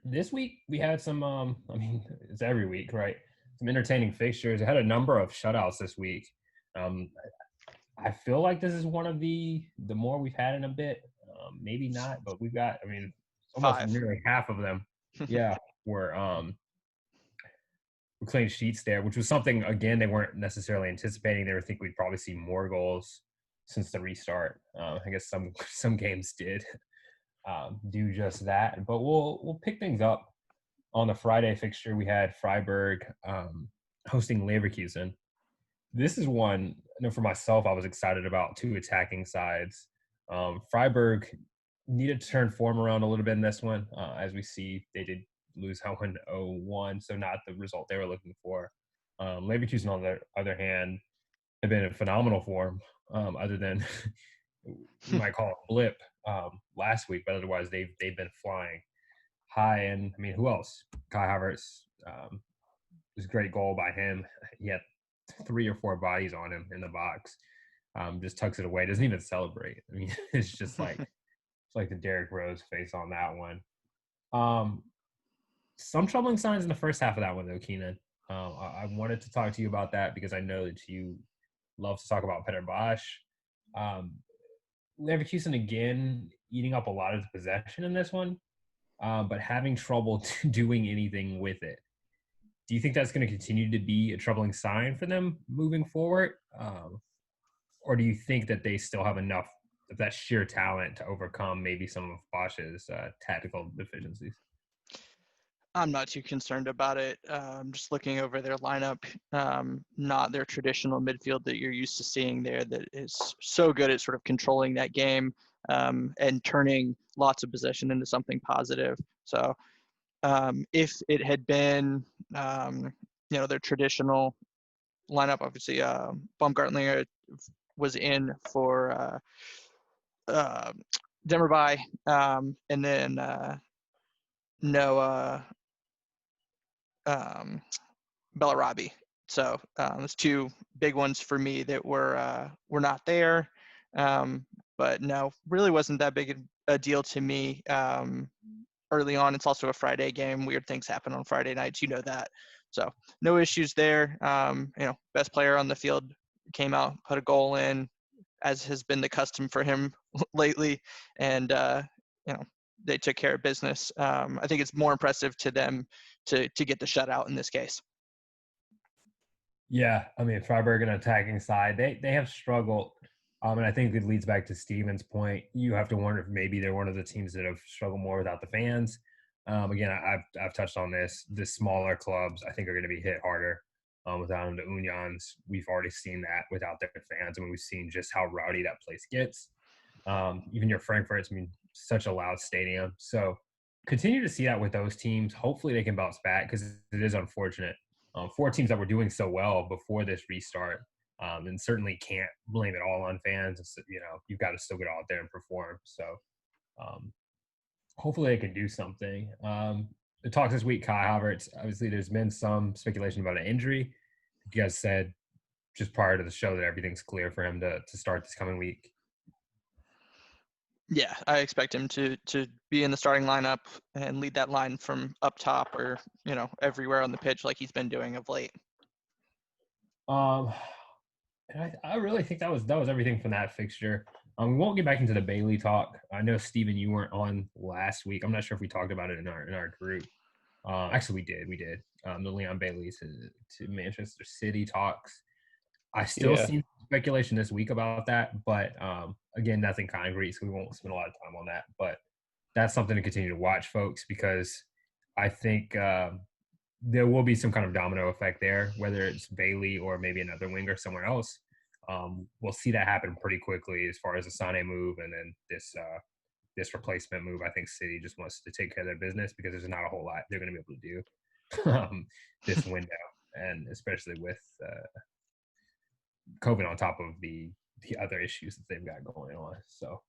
This week we had some. I mean, it's every week, right? Some entertaining fixtures. I had a number of shutouts this week. Um, I feel like this is one of the more we've had in a bit. Maybe not, but we've got. I mean, almost Five. nearly half of them. Yeah, were clean sheets there, which was something again they weren't necessarily anticipating. They were thinking we'd probably see more goals since the restart. I guess some games did do just that, but we'll pick things up on the Friday fixture. We had Freiburg hosting Leverkusen. This is one, for myself, I was excited about two attacking sides. Freiburg needed to turn form around a little bit in this one. As we see, they did lose that one 0-1, so not the result they were looking for. Leverkusen, on the other hand, have been in phenomenal form, other than we might call it a blip last week, but otherwise they've been flying high. And I mean, who else? Kai Havertz, was a great goal by him. He had 3 or 4 bodies on him in the box. Just tucks it away. Doesn't even celebrate. I mean, it's just like it's like the Derrick Rose face on that one. Um, some troubling signs in the first half of that one, though, Keenan. I wanted to talk to you about that because I know that you love to talk about Peter Bosch. Um, Leverkusen again eating up a lot of the possession in this one, but having trouble doing anything with it. Do you think that's going to continue to be a troubling sign for them moving forward? Or do you think that they still have enough of that sheer talent to overcome maybe some of Bosch's tactical deficiencies? I'm not too concerned about it. Just looking over their lineup, not their traditional midfield that you're used to seeing there that is so good at sort of controlling that game and turning lots of possession into something positive. So if it had been, their traditional lineup, obviously Baumgartlinger was in for uh, Demirbay, and then Noah um, Bellarabi. So there's two big ones for me that were not there. But no, really wasn't that big a deal to me early on. It's also a Friday game. Weird things happen on Friday nights. You know that. So no issues there. Best player on the field came out, put a goal in, as has been the custom for him lately. And, they took care of business. I think it's more impressive to them to get the shutout in this case. Yeah, I mean, Freiburg an attacking side, they have struggled. And I think it leads back to Steven's point. You have to wonder if maybe they're one of the teams that have struggled more without the fans. Again, I've touched on this. The smaller clubs, I think, are going to be hit harder without them. The Unions, we've already seen that without their fans. I mean, we've seen just how rowdy that place gets. Even your Frankfurt's, I mean, such a loud stadium. So continue to see that with those teams. Hopefully they can bounce back because it is unfortunate. 4 teams that were doing so well before this restart, and certainly can't blame it all on fans. It's, you've got to still get out there and perform. So um, hopefully they can do something. The talks this week, Kai Havertz, obviously there's been some speculation about an injury. You guys said just prior to the show that everything's clear for him to start this coming week. Yeah, I expect him to be in the starting lineup and lead that line from up top or, everywhere on the pitch like he's been doing of late. Um, and I really think that was everything from that fixture. We won't get back into the Bailey talk. I know Steven, you weren't on last week. I'm not sure if we talked about it in our group. Actually, we did. The Leon Bailey to Manchester City talks. I still Yeah. see speculation this week about that, but again, nothing concrete, so we won't spend a lot of time on that. But that's something to continue to watch, folks, because I think there will be some kind of domino effect there, whether it's Bailey or maybe another winger somewhere else. We'll see that happen pretty quickly as far as the Sane move and then this replacement move. I think City just wants to take care of their business because there's not a whole lot they're going to be able to do this window, and especially with COVID on top of the other issues that they've got going on. So